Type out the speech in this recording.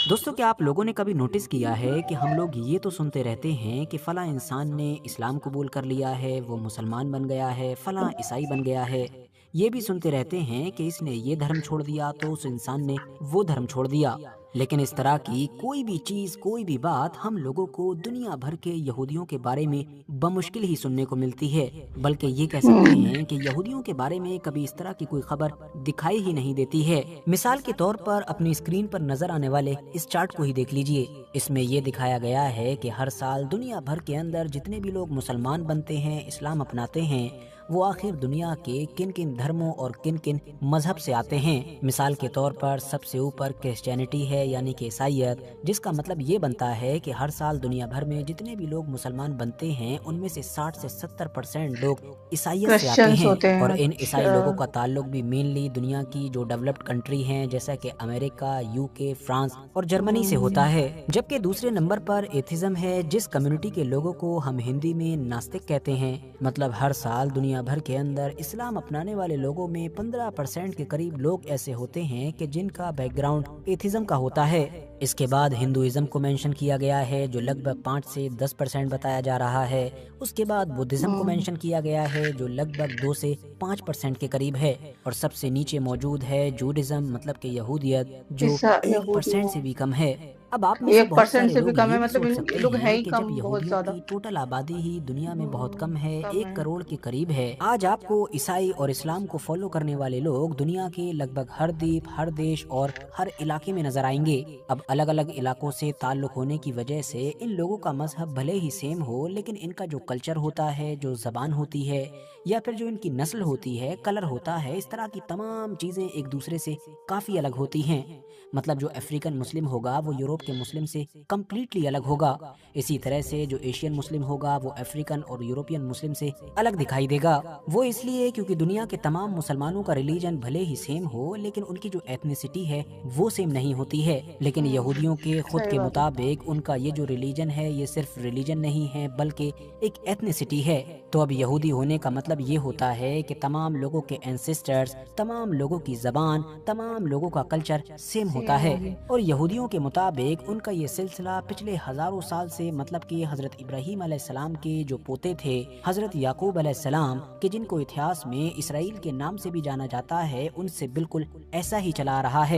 दोस्तों, क्या आप लोगों ने कभी नोटिस किया है कि हम लोग ये तो सुनते रहते हैं कि फला इंसान ने इस्लाम कबूल कर लिया है, वो मुसलमान बन गया है, फला ईसाई बन गया है। ये भी सुनते रहते हैं कि इसने ये धर्म छोड़ दिया तो उस इंसान ने वो धर्म छोड़ दिया। लेकिन इस तरह की कोई भी चीज, कोई भी बात हम लोगों को दुनिया भर के यहूदियों के बारे में बमुश्किल ही सुनने को मिलती है। बल्कि ये कह सकते हम्म। हैं कि यहूदियों के बारे में कभी इस तरह की कोई खबर दिखाई ही नहीं देती है। मिसाल के तौर पर अपनी स्क्रीन पर नजर आने वाले इस चार्ट को ही देख लीजिए। इसमें ये दिखाया गया है कि हर साल दुनिया भर के अंदर जितने भी लोग मुसलमान बनते हैं, इस्लाम अपनाते हैं, वो आखिर दुनिया के किन किन धर्मों और किन किन मजहब से आते हैं। मिसाल के तौर पर सबसे ऊपर क्रिश्चियनिटी है, यानी कि ईसाइयत, जिसका मतलब ये बनता है कि हर साल दुनिया भर में जितने भी लोग मुसलमान बनते हैं उनमें से 60 से 70% लोग ईसाइयत से आते क्रिश्चियंस हैं। होते हैं, और इन ईसाई लोगों अच्छा। का ताल्लुक भी मेनली दुनिया की जो डेवलप्ड कंट्री हैं, जैसा कि अमेरिका, यूके, फ्रांस और जर्मनी से होता हम्म। है। जबकि दूसरे नंबर पर एथिज्म है, जिस कम्युनिटी के लोगों को हम हिंदी में नास्तिक कहते हैं। मतलब हर साल दुनिया भर के अंदर इस्लाम अपनाने वाले लोगों में 15% के करीब लोग ऐसे होते हैं कि जिनका बैकग्राउंड एथिज्म का होता है। इसके बाद हिंदुइज्म को मेंशन किया गया है, जो लगभग 5 से 10% बताया जा रहा है। उसके बाद बुद्धिज्म को हम्म। मेंशन किया गया है, जो लगभग 2 से 5% के करीब है। और सबसे नीचे मौजूद है जूडिज्म, मतलब कि यहूदियत, जो ईसा यहूदी 1% हो। से भी कम है। अब आप में से एक बहुत परसेंट सारे से भी लोग कम ये है, भी मतलब सोच ये सकते लोग है हैं ही कि जब कम, बहुत यहूदियों ज्यादा। की टोटल आबादी ही दुनिया में बहुत कम है, कम 1 है। करोड़ के करीब है, आज आपको ईसाई और इस्लाम को फॉलो करने वाले लोग दुनिया के लगभग हर द्वीप, हर देश और हर इलाके में नजर आएंगे। अब अलग अलग इलाकों से ताल्लुक होने की वजह से इन लोगों का मजहब भले ही सेम हो, लेकिन इनका जो कल्चर होता है, जो जबान होती है, या फिर जो इनकी नस्ल होती है, कलर होता है, इस तरह की तमाम चीजें एक दूसरे से काफी अलग होती हैं। मतलब जो अफ्रीकन मुस्लिम होगा वो यूरोप के मुस्लिम से कम्प्लीटली अलग होगा। इसी तरह से जो एशियन मुस्लिम होगा वो अफ्रीकन और यूरोपियन मुस्लिम से अलग दिखाई देगा। वो इसलिए क्योंकि दुनिया के तमाम मुसलमानों का रिलीजन भले ही सेम हो, लेकिन उनकी जो एथनिसिटी है वो सेम नहीं होती है। लेकिन यहूदियों के खुद सही के बात है। मुताबिक उनका ये जो रिलीजन है ये सिर्फ रिलीजन नहीं है, बल्कि एक एथनिसिटी है। तो अब यहूदी होने का मतलब ये होता है कि तमाम लोगों के एंसेस्टर्स, तमाम लोगों की जबान, तमाम लोगों का कल्चर सेम होता सेम है। होगी। और यहूदियों के मुताबिक उनका ये सिलसिला पिछले हजारों साल से, मतलब कि हजरत इब्राहीम अलैहिस्सलाम के जो पोते थे, हजरत याकूब अलैहिस्सलाम के, जिनको इतिहास में इसराइल के नाम से भी जाना जाता है, उनसे बिल्कुल ऐसा ही चला आ रहा है।